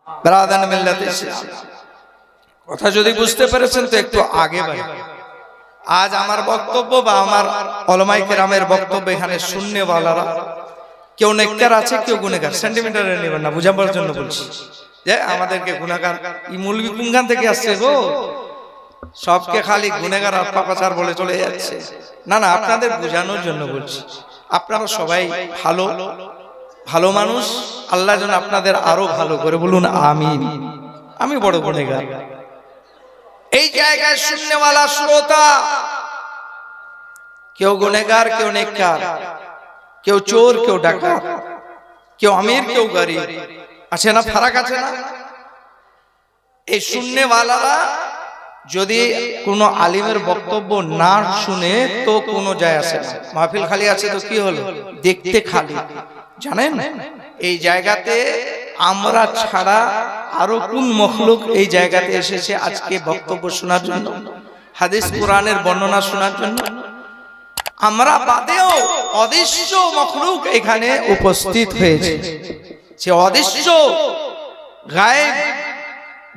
ব্রাদান মিল্লাত ইসলাম। কথা যদি বুঝতে পেরেছেন তো একটু আগে বাড়ি। আজ আমার বক্তব্য বা আমার উলামায়ে কেরামের বক্তব্য এখানে শুননেওয়ালারা কেউ নেককার আছে, কেউ গুনাহগার। সেন্টিমিটারে নেবেন না, বুঝাবার জন্য বলছি যে আমাদেরকে গুনাহগার এই মৌলবি কোনখান থেকে আসছে গো, সবকে খালি গুনাহগার আর পাপাচার বলে চলে যাচ্ছে। না না, আপনাদের বোঝানোর জন্য বলছি। আপনারা সবাই ভালো ভালো মানুষ, আল্লাহ যেন আপনাদের আরো ভালো করে, বলুন আমিন। আমি বড় গুনাহগার। এই জায়গায় শুননেওয়ালা শ্রোতা কেউ গুনাহগার, কেউ নেককার, কেউ চোর, কেউ ডাকাত, কেউ আমির, কেউ গরিব, আছে না? ফারাক আছে না? এই শুননেওয়ালারা যদি কোনো আলিমের বক্তব্য না শুনে তো কোনো যায় আসে না। মাহফিল খালি আছে তো কি হলো, দেখতে খালি। জানেন এই জায়গাতে আমরা ছাড়া আরো কোন মখলুক এই জায়গাতে এসেছে আজকে বক্তব্য শোনার জন্য, হাদিস কোরআনের বর্ণনা শোনার জন্য? আমরা বাদেও অদৃশ্য মখলুক এখানে উপস্থিত হয়েছে। সে অদৃশ্য গায়েব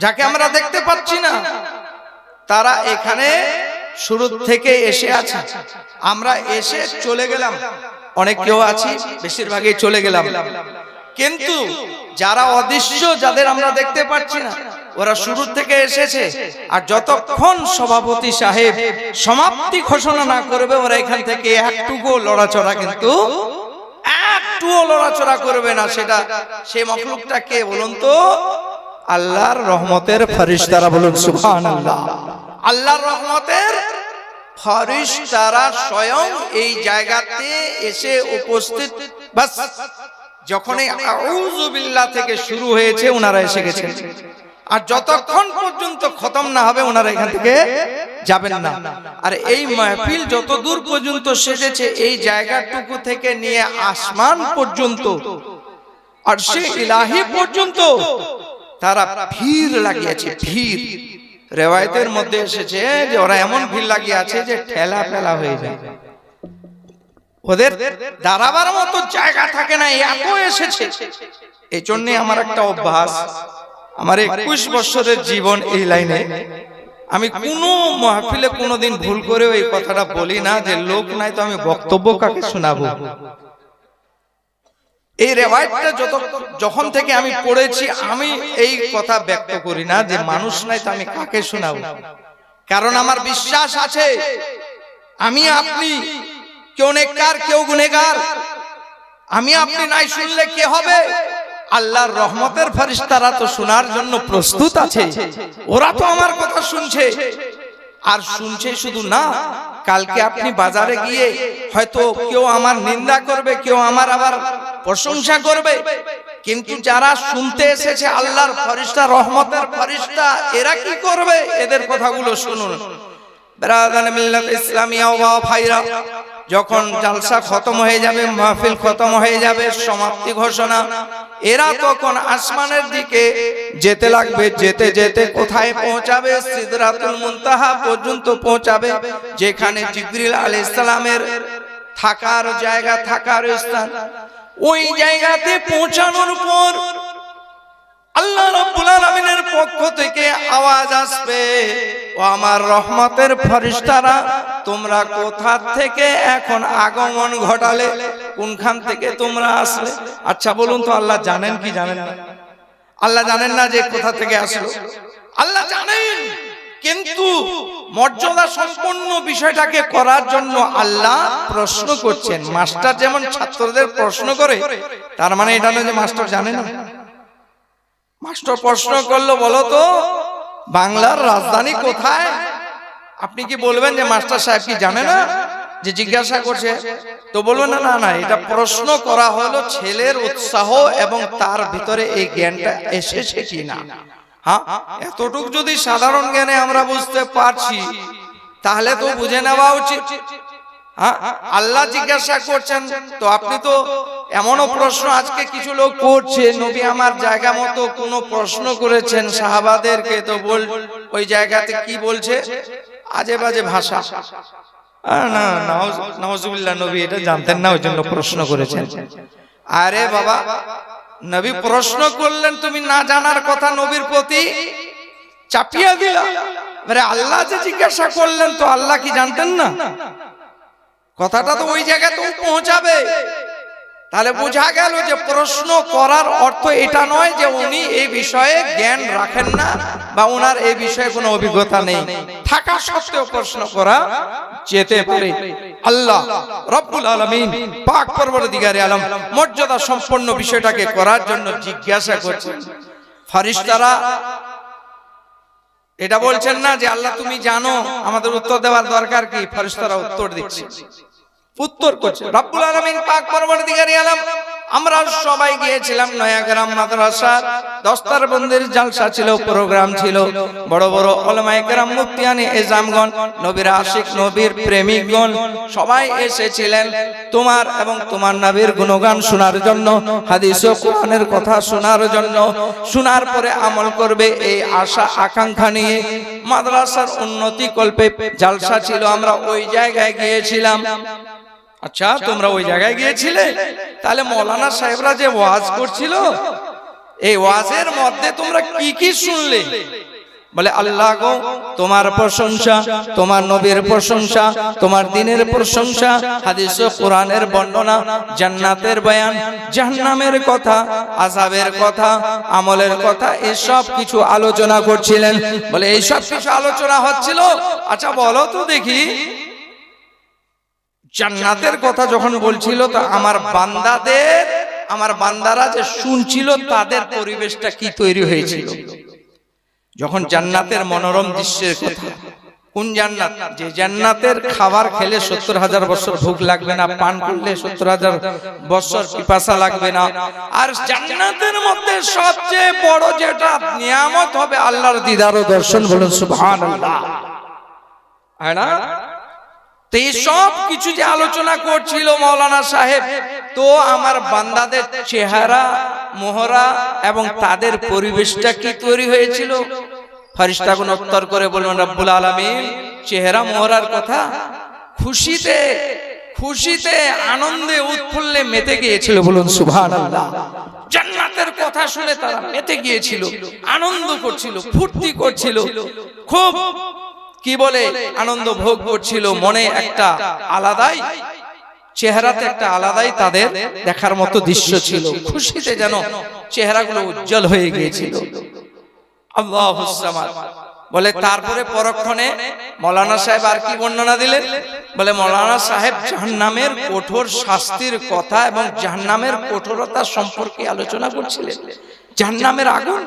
যাকে আমরা দেখতে পাচ্ছি না, তারা এখানে শুরু থেকে এসে আছে। আমরা এসে চলে গেলাম, অনেক কেউ আছি, বেশিরভাগই চলে গেলাম। কিন্তু যারা অদৃশ্য, যাদের আমরা দেখতে পাচ্ছি না, ওরা শুরু থেকে এসেছে। আর যতক্ষণ সভাপতি সাহেব সমাপ্তি ঘোষণা না করবে, ওরা এখান থেকে একটুকু লড়াচড়া, কিন্তু একটুও লড়াচড়া করবে না। সেটা সেই মখলুকটা কে বলুন তো? আল্লাহর রহমতের ফেরেশতারা, বলুন সুবহানাল্লাহ। আল্লাহর রহমতের ফেরেশতারা স্বয়ং এই জায়গাতে এসে উপস্থিত। বাস যখনই আউযু বিল্লাহ থেকে শুরু হয়েছে, ওনারা এসে গেছেন। আর যতক্ষণ পর্যন্ত খতম না হবে, ওনারা এখান থেকে যাবেন না। আর এই মাহফিল যত দূর পর্যন্ত শেষেছে, এই জায়গাটুকু থেকে নিয়ে আসমান পর্যন্ত, আরশে ইলাহি পর্যন্ত তারা ভিড় লাগিয়েছে। ভিড় রিওয়ায়াতের মধ্যে এসেছে যে ওরা এমন ভিড় লাগিয়েছে যে ঠেলা ফেলা হয়ে যায়, ওদের দাঁড়াবার মতো জায়গা থাকে না, এত এসেছে। এই জন্য আমার একটা অভ্যাস, আমার 21 বছরের জীবন এই লাইনে, আমি কোনো মাহফিলে কোনোদিন ভুল করেও এই কথাটা বলি না যে লোক নাই তো আমি বক্তব্য কাকে শোনাবো। এই রিওয়ায়াতটা যখন থেকে আমি পড়েছি, আমি এই কথা ব্যক্ত করি না যে মানুষ নাই তো আমি কাকে শোনাবো। কারণ আমার বিশ্বাস আছে, আমি আপনি কেউ নেককার, কেউ গুনাহগার। আমি আপনি নাই শুনলে কে হবে? আল্লাহর রহমতের ফেরেশতারা তো শোনার জন্য প্রস্তুত আছে। ওরা তো আমার কথা শুনছে। আর শুনছে শুধু না, কালকে আপনি বাজারে গিয়ে হয়তো কেউ আমার নিন্দা করবে, কেউ আমার আবার প্রশংসা করবে, কিন্তু যারা শুনতে এসেছে আল্লাহর ফেরেশতা, রহমতের ফেরেশতা, এরা কি করবে? এদের কথাগুলো শুনুন। ব্রাদান মিল্লাত ইসলামিয়া ওয়া ভাইরা, যখন জালসা খতম হয়ে যাবে, মাহফিল খতম হয়ে যাবে, সমাপ্তি ঘোষণা, এরা তখন আসমানের দিকে যেতে লাগবে। যেতে যেতে কোথায় পৌঁছাবে? সিদরাতুল মুনতাহা পর্যন্ত পৌঁছাবে, যেখানে জিবরিল আলাইহিস সালামের থাকার জায়গা, থাকার স্থান। ওই জায়গাতে পৌঁছানোর পর আল্লাহ রাব্বুল আলামিনের পক্ষ থেকে আওয়াজ আসবে, ও আমার রহমতের ফেরেশতারা, তোমরা কোথা থেকে এখন আগমন ঘটালে? কোনখান থেকে তোমরা আসলে? আচ্ছা বলুন তো, আল্লাহ জানেন কি জানেন না? আল্লাহ জানেন না যে কোথা থেকে আসলো? আল্লাহ জানেন, কিন্তু মর্যাদা সম্পন্ন বিষয়টাকে করার জন্য আল্লাহ প্রশ্ন করছেন। মাস্টার যেমন ছাত্রদের প্রশ্ন করে, তার মানে এটা নয় যে মাস্টার জানে না। মাস্টার প্রশ্ন করলো, বলো তো বাংলার রাজধানী কোথায়? আপনি কি বলবেন যে মাস্টার সাহেব কি জানে না, যে জিজ্ঞাসা করছে? তো বলবেন না, না না, এটা প্রশ্ন করা হলো ছেলের উৎসাহ এবং তার ভিতরে এই জ্ঞানটা এসেছে কিনা। হ্যাঁ, এতটুকু যদি সাধারণ জ্ঞানে আমরা বুঝতে পারছি, তাহলে তো বুঝে নেওয়া উচিত। আল্লাহ জিজ্ঞাসা করছেন, তো আপনি তো এমনও প্রশ্ন আজকে কিছু লোক করছে, নবী আমার জায়গা মতো কোন প্রশ্ন করেছেন সাহাবাদেরকে, তো বল ওই জায়গাতে কি বলছে? আজে বাজে ভাষা। না, নাউজুবিল্লাহ, নবী এটা জানতেন না, ওই জন্য প্রশ্ন করেছেন। আরে বাবা, নবী প্রশ্ন করলেন, তুমি না জানার কথা নবীর প্রতি চাপিয়ে দিলা। আরে আল্লাহ যে জিজ্ঞাসা করলেন, তো আল্লাহ কি জানতেন না? কথাটা তো ওই জায়গাতেও পৌঁছাবে। তাহলে বোঝা গেল যে প্রশ্ন করার অর্থ এটা নয় যে উনি এই বিষয়ে জ্ঞান রাখেন না বা ওনার এই বিষয়ে কোনো অভিজ্ঞতা নেই, থাকা সত্ত্বেও প্রশ্ন করা যেতে পারে। আল্লাহ রব্বুল আলামিন পাক পরবর্তীকারে আলম মর্যাদা সম্পন্ন বিষয়টাকে করার জন্য জিজ্ঞাসা করছেন। ফেরেশতারা এটা বলছেন না যে আল্লাহ তুমি জানো, আমাদের উত্তর দেওয়ার দরকার কি? ফেরেশতারা উত্তর দিচ্ছে, উত্তর করছে রব্বুল আলামিন পাক পরবর্তীকারে আলম। আমরা সবাই গিয়েছিলাম নয়াগ্রাম মাদ্রাসার দস্তারবন্দির জালসা ছিল, প্রোগ্রাম ছিল। বড় বড় উলামায়ে কেরাম, মুফতিয়ানে এজামগণ, নবীর আশিক, নবীর প্রেমিকগণ সবাই এসেছিলেন তোমার এবং তোমার নবীর গুণগান শোনার জন্য, হাদিস ও কোরআনের কথা শোনার জন্য। শোনার পরে আমল করবে এই আশা আকাঙ্ক্ষা নিয়ে মাদ্রাসার উন্নতি কল্পে জালসা ছিল। আমরা ওই জায়গায় গিয়েছিলাম। আচ্ছা, তোমরা ওই জায়গায় গিয়েছিলে? তাহলে মৌলানা সাহেবরা যে ওয়াজ করছিল, এই ওয়াজের মধ্যে তোমরা কি কি শুনলে? বলে আল্লাহ গো তোমার প্রশংসা, তোমার নবীর প্রশংসা, তোমার দ্বীনের প্রশংসা, হাদিস ও কোরআনের বর্ণনা, জান্নাতের বয়ান, জাহান্নামের কথা, আযাবের কথা, আমলের কথা, এসব কিছু আলোচনা করছিলেন। বলে এইসব কিছু আলোচনা হচ্ছিল। আচ্ছা বলো তো দেখি, জান্নাতের কথা যখন বলছিল, তো আমার বান্দারা যে শুনছিল তাদের পরিবেশটা কি তৈরি হয়েছিল? যখন জান্নাতের মনোরম দৃশ্যের কথা, কোন জান্নাত? যে জান্নাতের খাবার খেলে 70,000 বছর ভুখ লাগবে না, পান করলে 70,000 বছর পিপাসা লাগবে না। আর জান্নাতের মধ্যে সবচেয়ে বড় যেটা নিয়ামত হবে আল্লাহর দিদার ও দর্শন। বলুন সুবহানাল্লাহ। হয় না? তো এই সব কিছু যে আলোচনা করছিল মৌলানা সাহেব, তো আমার বান্দাদের চেহারা মোহরা এবং তাদের পরিবেশটা কি তৈরি হয়েছিল? ফেরেশতাগণ উত্তর করে বললেন রব্বুল আলামিন চেহারা মোহরার কথা খুশিতে আনন্দে উৎফুল্লে মেতে গিয়েছিল। বলুন সুবহানাল্লাহ। জান্নাতের কথা শুনে তারা মেতে গিয়েছিল, আনন্দ করছিল, ফুর্তি করছিল, খুব কি বলে আনন্দ ভোগ করছিল। মনে একটা আলাদাই, চেহারাতে একটা আলাদাই তাদের দেখার মতো দৃশ্য ছিল। খুশিতে যেন চেহারাগুলো উজ্জ্বল হয়ে গিয়েছিল। আল্লাহুস সামাদ। বলে তারপরে পরক্ষণে মৌলানা সাহেব আর কি বর্ণনা দিলেন? বলে মৌলানা সাহেব জাহান্নামের কঠোর শাস্তির কথা এবং জাহান্নামের কঠোরতা সম্পর্কে আলোচনা করছিলেন। জাহান্নামের আগুন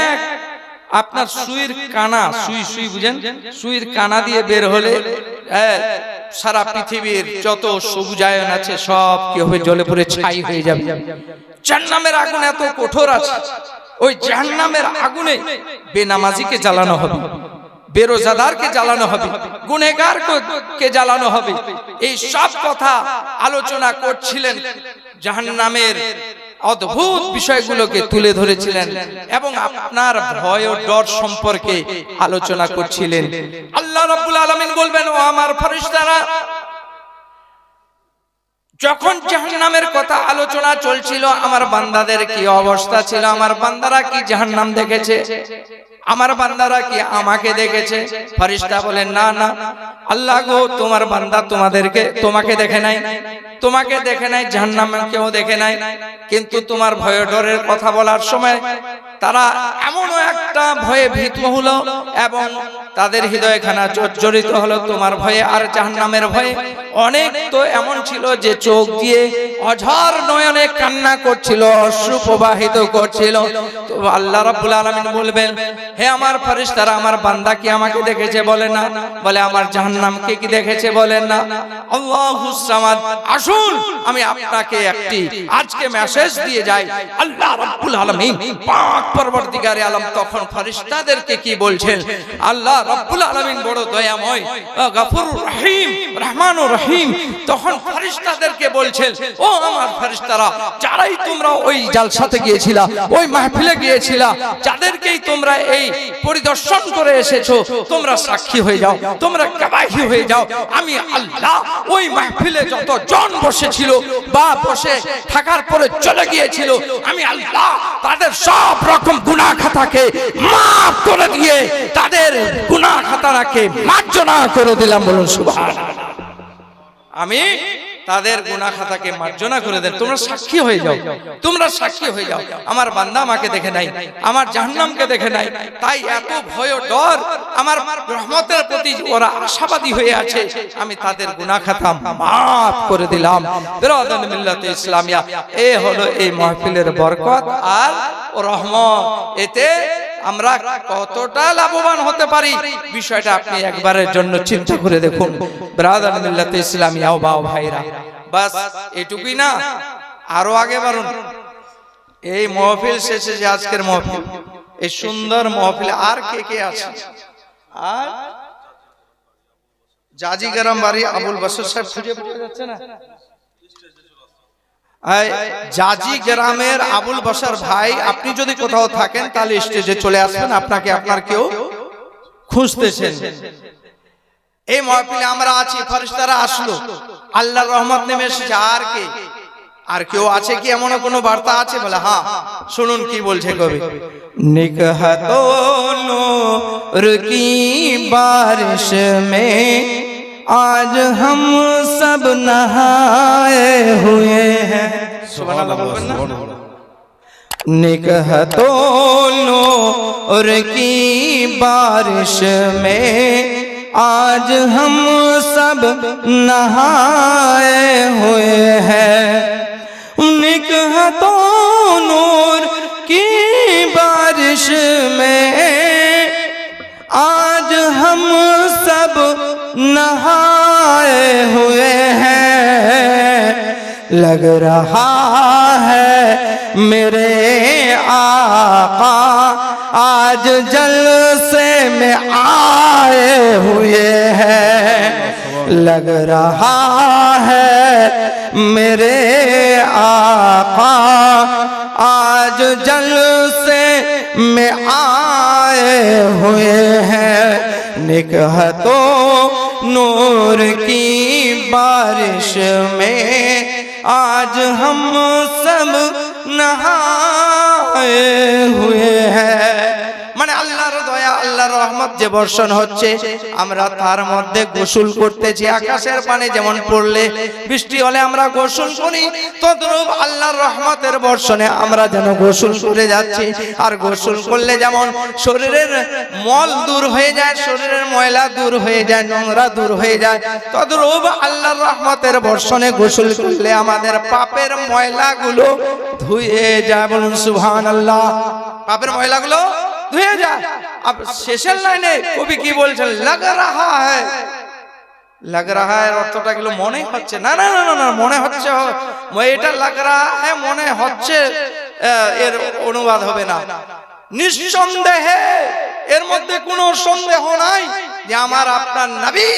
এক আপনার সুইর কানা, সুই বুঝেন, সুইর কানা দিয়ে বের হলে সারা পৃথিবীর যত সবুজায়ন আছে সব কি হবে? জ্বলে পুড়ে ছাই হয়ে যাবে। জাহান্নামের আগুন এত কঠোর আছে, ওই জাহান্নামের আগুনে বেনামাজিকে জ্বালানো হবে, বেরোজাদারকে জ্বালানো হবে, গুনেহগারকে জ্বালানো হবে। এই সব কথা আলোচনা করছিলেন, জাহান্নামের অদ্ভুত বিষয়গুলোকে তুলে ধরেছিলেন এবং আপনার ভয় ও ডর সম্পর্কে আলোচনা করছিলেন। আল্লাহ রাব্বুল আলামিন বলবেন, ও আমার ফেরেশতারা, যখন জাহান্নামের কথা আলোচনা চলছিল আমার বান্দাদের কি অবস্থা ছিল? আমার বান্দারা কি জাহান্নাম দেখেছে? আমার বান্দারা কি আমাকে দেখেছে? ফেরেশতা বলেন, না না আল্লাহ গো, তোমার বান্দা তোমাকে দেখে নাই, তোমাকে দেখে নাই, জাহান্নামে কেউ দেখে নাই। কিন্তু তোমার ভয় ডরের কথা বলার সময় তারা এমন একটা ভয়ে ভীত হলো এবং তাদের হৃদয়খানা জর্জরিত হলো তোমার ভয়ে আর জাহান্নামের ভয়ে। অনেক তো এমন ছিল যে চোখ দিয়ে অঝর নয়নে কান্না করছিল, অশ্রু প্রবাহিত করছিল। তো আল্লাহ রাব্বুল আলামিন বলবেন, হে আমার ফেরেশতারা, আমার বান্দা কি আমাকে দেখেছে? বলে না। বলে আমার জাহান্নামকে কি দেখেছে? বলেন না। আল্লাহুস সামাদ। আসুন আমি আপনাকে একটি আজকে মেসেজ দিয়ে যাই। আল্লাহ রাব্বুল আলামিন পাক পরবর্তীকারে আলম তখন ফেরেশতাদেরকে কি বলছেন? আল্লাহ রাব্বুল আলামিন বড় দয়াময়, গফুরুর রহিম, রহমানুর রহিম। তখন ফেরেশতাদেরকে বলছেন, ও আমার ফেরেশতারা, যারাই তোমরা ওই জালসাতে গিয়েছিলা, ওই মাহফিলে গিয়েছিলা, যাদেরকেই তোমরা এই পরিদর্শন করে এসেছো, তোমরা সাক্ষী হয়ে যাও, তোমরা গবাহি হয়ে যাও। আমি আল্লাহ ওই মাহফিলে যত জন বসেছিল বা বসে থাকার পরে চলে গিয়েছিল, আমি আল্লাহ তাদের সব রকম গুনাহ খাতাকে মাফ করে দিয়ে তাদের গুনাহ খাতাকে মার্জনা করে দিলাম। বলুন সুবহানাল্লাহ। আমি তাদের গুনাহ খাতাকে মার্জনা করে দেন। তোমরা সাক্ষী হয়ে যাও, তোমরা সাক্ষী হয়ে যাও। আমার বান্দা আমাকে দেখে নাই, আমার জাহান্নামকে দেখে নাই, তাই এত ভয় ডর আমার রহমতের প্রতি ওরা আশাবাদী হয়ে আছে, আমি তাদের গুনাহ খাতা মাফ করে দিলাম। বিরাদান মিল্লাতে ইসলামিয়া, এ হলো এই মাহফিলের বরকত আর রহমত। এতে আমরা কতটা লাভবান হতে পারি, বিষয়টা আপনি একবারের জন্য চিন্তা করে দেখুন। ব্রাদার মিল্লাতে ইসলামিয়া ও বাও ভাইরা, বাস এটুকুই না, আরো আগে বাড়ুন। এই মাহফিল শেষে যে আজকের মাহফিল, এই সুন্দর মাহফিলে আর কে কে আছে? আর জাজিগ্রাম বাড়ি আবুল বাশর সাহেব খুঁজে পাওয়া যাচ্ছে না? জাজি গ্রামের আবুল বাশর ভাই, আপনি যদি কোথাও থাকেন তাহলে স্টেজে চলে আসবেন, আপনাকে আপনার কেউ খুঁজতেছেন। এই মাহফিলে আমরা আছি, ফেরেশতারা আসলো, আল্লাহর রহমত নেমে এসেছে। আর কে? আর কেউ আছে কি? এমন কোনো বার্তা আছে? বলে হ্যাঁ, শুনুন কি বলছে কবি। নিকহতো নূর কি বারিশ মে आज हम सब नहाए हुए हैं। सुभान अल्लाह। निकहतो नूर की बारिश में आज हम सब नहाए हुए हैं। निकहतो नूर की बारिश में आज हम सब नहाए हुए हैं। लग रहा है मेरे आका आज जलसे में आए हुए हैं। लग रहा है मेरे आका आज जलसे में आए हुए हैं। निकहतो नूर की बारिश में आज हम सब नहाए हुए हैं। মানে আল্লাহর দয়া, আল্লাহর রহমত যে বর্ষণ হচ্ছে, আমরা তার মধ্যে গোসল করতেছি। আকাশের পানি যেমন পড়লে, বৃষ্টি হলে আমরা গোসল করি, তদ্রূপ আল্লাহর রহমতের বর্ষণে আমরা যেন গোসল করে যাচ্ছি। আর গোসল করলে যেমন শরীরের মল দূর হয়ে যায়, শরীরের ময়লা দূর হয়ে যায়, নোংরা দূর হয়ে যায়, তদ্রূপ আল্লাহর রহমতের বর্ষণে গোসল করলে আমাদের পাপের ময়লাগুলো ধুয়ে যায়। বলুন সুবহানাল্লাহ। পাপের ময়লাগুলো ধুয়ে যায়। अब শেষের লাইনে কবি কি বলছেন? লাগ রাহা হ্যায়। লাগ রাহা এর অর্থটা গুলো মনে হচ্ছে না, না না না, মনে হচ্ছে, এটা লাগ রাহা হ্যায় মনে হচ্ছে, এর অনুবাদ হবে না। নিঃসন্দেহে, এর মধ্যে কোনো সন্দেহ নাই যে আমার আপনার নবী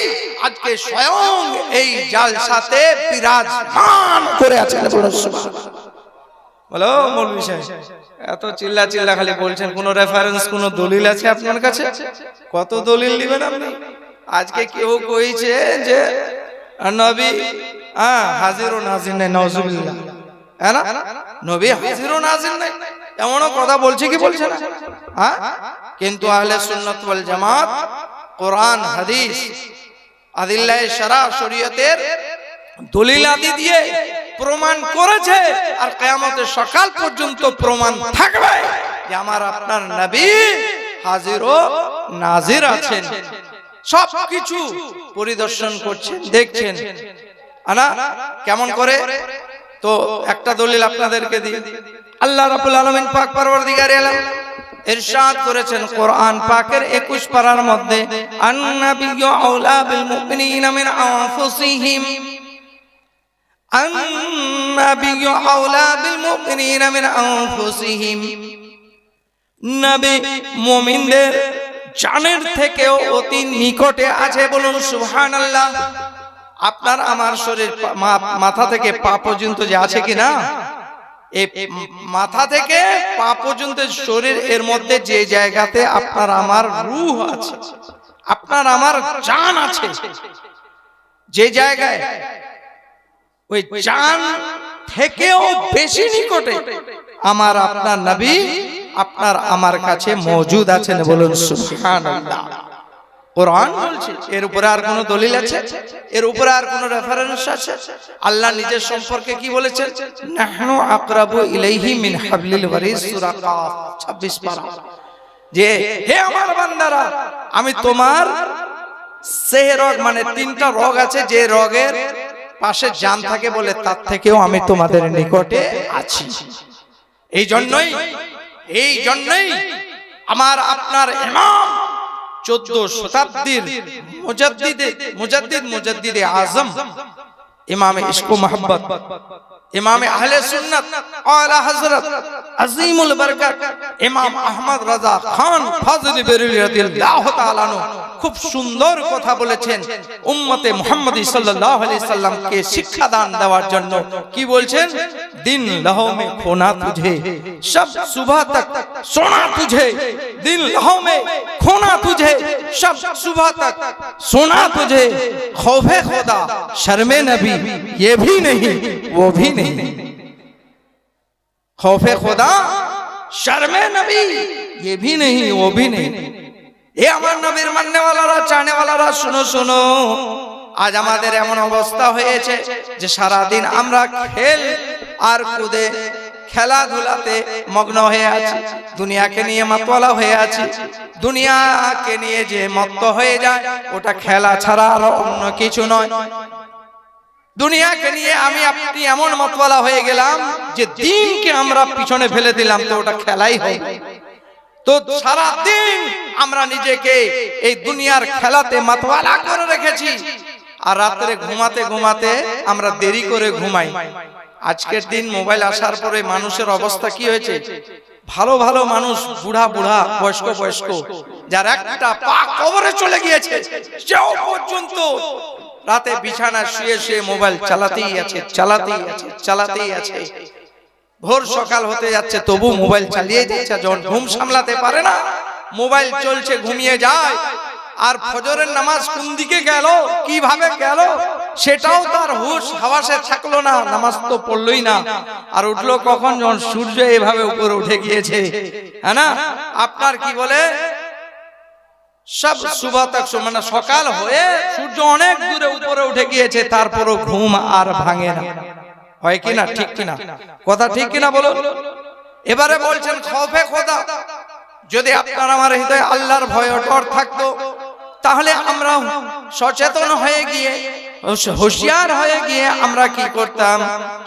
আজকে স্বয়ং এই জালসাতে বিরাজমান করে আছেন। বলুন সুবহানাল্লাহ। বলো মৌলভী সাহেব, এত চিল্লা চিল্লা খালি বলছেন, কোন রেফারেন্স, কোন দলিল আছে আপনার কাছে? কত দলিল দিবেন আপনি? আজকে কেউ কইছে যে নবী হাজির ও নাজির নাই, নাউজুবিল্লাহ, হ্যাঁ না, নবী হাজির ও নাজির নাই, এমনও কথা বলছে কি বলছে না? হ্যাঁ, কিন্তু আহলে সুন্নাত ওয়াল জামাত কোরআন হাদিস আদিল্লাহ শারা শরীয়তের দলিল আদি দিয়ে প্রমাণ করেছে, আর কিয়ামতের সকাল পর্যন্ত প্রমাণ থাকবে যে আমার আপনার নবী হাজির ও নাজির আছেন, সবকিছু পরিদর্শন করছেন, দেখছেন। আনা কেমন করে? তো একটা দলিল আপনাদেরকে দিই। আল্লাহ রাব্বুল আলামিন পাক পরওয়ারদিগার আলম ইরশাদ করেছেন কোরআন পাকের 21 পারার মধ্যে, আন-নাবিয়্যু আওলা বিল মুমিনিনা মিন আনফুসিহিম, আন-নাবিয়্যু আওলা বিল মুমিনিনা মিন আনফুসিহিম। নবী মুমিনদের জানের থেকেও অতি নিকটে আছে। বলুন সুবহানাল্লাহ। আপনার আমার শরীর মাথা থেকে পা পর্যন্ত যে আছে কিনা, এই মাথা থেকে পা পর্যন্ত শরীর, এর মধ্যে যে জায়গাতে আপনার আমার রূহ আছে, আপনার আমার জান আছে, যে জায়গায় ওই জান থেকেও বেশি নিকটে আমার আপনার নবী আপনার আমার কাছে মজুদ আছেন। বলুন সুবহানাল্লাহ। কোরআন বলছে, এর উপরে আর কোন দলিল আছে? এর উপরে আর কোন রেফারেন্স আছে? আল্লাহ নিজের সম্পর্কে কি বলেছেন? নাহনু আকরাবু ইলাইহি মিন হাবলিল ওয়ারিস, সূরা কাফ 26 পারা, যে হে আমার বান্দারা, আমি তোমার সেই রগ, মানে তিনটা রগ আছে, যে রগের পাশে জান থাকে বলে তার থেকেও আমি তোমাদের নিকটে আছি। এই জন্যই আমার আপনার ইমাম 14 শতাব্দীর মুজাদ্দিদ আজম ইমামে ইশক ও মোহাব্বত, ইমামে আহলে সুন্নাত আলা হযরত আজিমুল বরকত ইমাম আহমদ রাজা খান ফাজলি বেরেলভী রাদিয়াল্লাহু তাআলা আনহু খুব সুন্দর কথা বলেছেন উম্মতে মুহাম্মদী সাল্লাল্লাহু আলাইহি সাল্লামকে শিক্ষা দান দেওয়ার জন্য। কি বলছেন? দিন লহো মে খোনা তুঝে, সব সুবহ তক সোনা তুঝে, দিন লহো মে খোনা তুঝে, সব সুবহ তক সোনা তুঝে, खौफे खुदा शर्मे नबी ये भी नहीं वो भी नहीं, खौफे खुदा शर्मे नबी ये भी नहीं वो भी नहीं। এ আমার নবীর মাননে ওয়ালারা, চানে ওয়ালারা, শুনো শুনো, আজ আমাদের এমন অবস্থা হয়েছে যে সারা দিন আমরা খেল আর কুদে, খেলাধুলাতে মগ্ন হয়ে আছি, দুনিয়াকে নিয়ে মাতওয়ালা হয়ে আছি। দুনিয়াকে নিয়ে যে মত্ত হয়ে যায় ওটা খেলা ছাড়া আর অন্য কিছু নয়। দুনিয়াকে নিয়ে আমি আপনি এমন মাতওয়ালা হয়ে গেলাম যে দিনকে আমরা পিছনে ফেলে দিলাম, তো ওটা খেলাই হয়। তো সারা দিন আমরা নিজেকে এই দুনিয়ার খেলাতে মাতওয়ালা করে রেখেছি, আর রাতে ঘুমাতে ঘুমাতে আমরা দেরি করে ঘুমাই। আজকের দিন মোবাইল আসার পরে মানুষের অবস্থা কি হয়েছে? ভালো ভালো মানুষ, বুড়া বুড়া, বয়স্ক বয়স্ক, যার একটা পা কবরে চলে গিয়েছে, সেও পর্যন্ত রাতে বিছানায় শুয়ে শুয়ে মোবাইল চালাতেই আছে। ভোর সকাল হতে যাচ্ছে তবু মোবাইল চালিয়ে যাচ্ছে, যখন ঘুম সামলাতে পারে না মোবাইল চলছে, ঘুমিয়ে যায়। আর ফজরের নামাজ কোন দিকে গেল, কিভাবে গেল, সেটাও তার হুঁশ হাওয়াসে থাকলো না, নামাজ তো পড়লই না। আর উঠলো কখন? যখন সূর্য এভাবে উপরে উঠে গিয়েছে, হ্যাঁ না? আপনার কি বলে, সব সুবহ তক, মানে সকাল হয়ে সূর্য অনেক দূরে উপরে উঠে গিয়েছে, তারপরও ঘুম আর ভাঙে না। হয় কিনা? ঠিক কিনা? কথা ঠিক কিনা বলো? এবারে বলছেন খৌফে খোদা, যদি আপনার আমার হৃদয়ে আল্লাহর ভয় ও ডর থাকতো, তাহলে আমরা সচেতন হয়ে গিয়ে, হুঁশিয়ার হয়ে গিয়ে আমরা কি করতাম?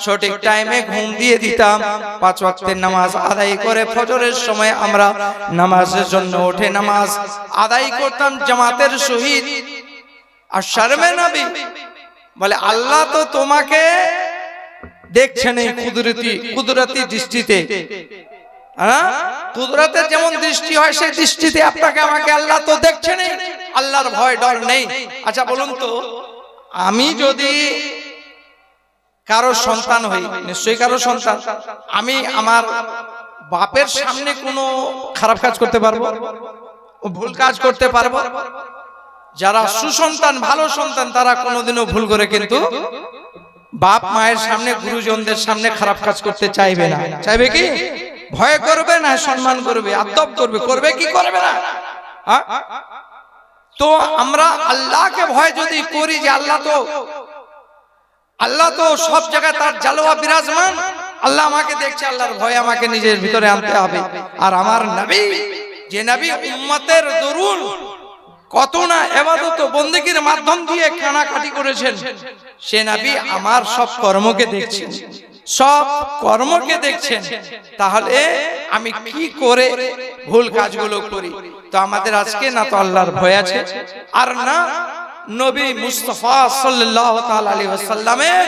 সঠিক টাইমে ঘুম দিয়ে দিতাম, 5 ওয়াক্তের নামাজ আদায় করে ফজরের সময় আমরা নামাজের জন্য উঠে নামাজ আদায় করতাম জামাতের সহিত। আর শর্মে নবী বলে, আল্লাহ তো তোমাকে দেখছেন এই কুদরতি দৃষ্টিতে, কুদরতের যেমন দৃষ্টি হয় সেই দৃষ্টিতে আপনাকে আমাকে আল্লাহ তো দেখছেন, আল্লাহর ভয় ডর নেই। আচ্ছা বলুন তো, আমি যদি কারো সন্তান হই, নিশ্চয়ই কারো সন্তান, আমি আমার বাপের সামনে কোনো খারাপ কাজ করতে পারবো? ভুল কাজ করতে পারবো? যারা সুসন্তান, ভালো সন্তান, তারা কোনোদিনও ভুল করে কিন্তু বাপ মায়ের সামনে, গুরুজনদের সামনে খারাপ কাজ করতে চাইবে না। চাইবে কি? ভয় করবে না, সম্মান করবে, আদব করবে। করবে কি করবে না? তো আমরা আল্লাহকে ভয় যদি করি, যে আল্লাহ তো সব জায়গায় তার জালওয়া বিরাজমান, আল্লাহ আমাকে দেখছে, আল্লাহর ভয় আমাকে নিজের ভিতরে আনতে হবে। আর আমার নবী, যে নবী উম্মতের দরুন কত না ইবাদত ও বন্দেগীর মাধ্যম দিয়ে কানাকাটি করেছেন, সে নবী আমার সব কর্মকে দেখছেন, সব কর্মকে দেখছেন। তাহলে আমি কি করে ভুল কাজগুলো করি? তো আমাদের আজকে না তো আল্লাহর ভয় আছে, আর না নবী মুস্তাফা সাল্লাল্লাহু তাআলা আলাইহি ওয়াসাল্লামের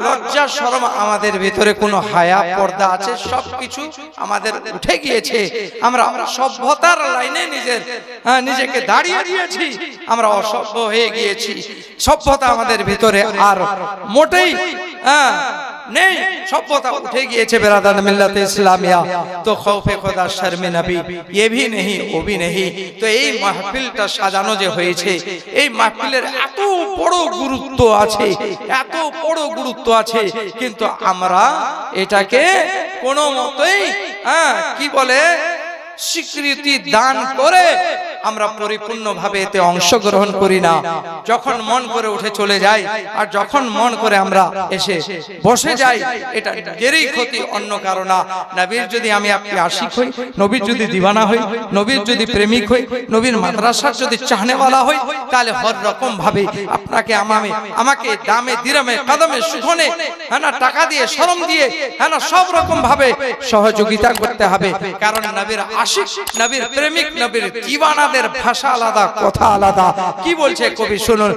লজ্জা শরম আমাদের ভিতরে কোনো হায়া পর্দা আছে, সবকিছু আমাদের উঠে গিয়েছে। আমরা সভ্যতার লাইনে নিজেকে দাঁড়িয়ে দিয়েছি, আমরা অসভ্য হয়ে গিয়েছি। সভ্যতা আমাদের ভিতরে আর মোটেই নেই, সভ্যতা উঠে গিয়েছে। বেরাদান মিল্লাতে ইসলামিয়া তো খৌফে খোদা শর্মে নবী ये भी नहीं वो भी नहीं। তো এই মাহফিলটা সাজানো যে হয়েছে, এই মাহফিলের এত বড় গুরুত্ব আছে, এত বড় গুরুত্ব আছে, কিন্তু আমরা এটাকে কোনো মতেই কি বলে স্বীকৃতি দান করে আমরা পরিপূর্ণভাবে এতে অংশগ্রহণ করি না। যখন মন করে উঠে চলে যাই, আর যখন মন করে আমরা এসে বসে যাই, এটা নিজেরই ক্ষতি, অন্য কারো না। নবীর যদি আমি আপনি আশিক হই, নবীর যদি দিওয়ানা হই, নবীর যদি প্রেমিক হই, নবীর মাদ্রাসার যদি চাহনেওয়ালা হই, তাহলে হর রকম ভাবে আপনাকে আমাকে দামে দিরামে কদমে সুখনে টাকা দিয়ে শরম দিয়ে সব রকম ভাবে সহযোগিতা করতে হবে। কারণ নবীর আশিক, নবীর প্রেমিক, নবীর দিওয়ানাদের ভাষা আলাদা, কথা আলাদা। কি বলছে কবি শুনুন।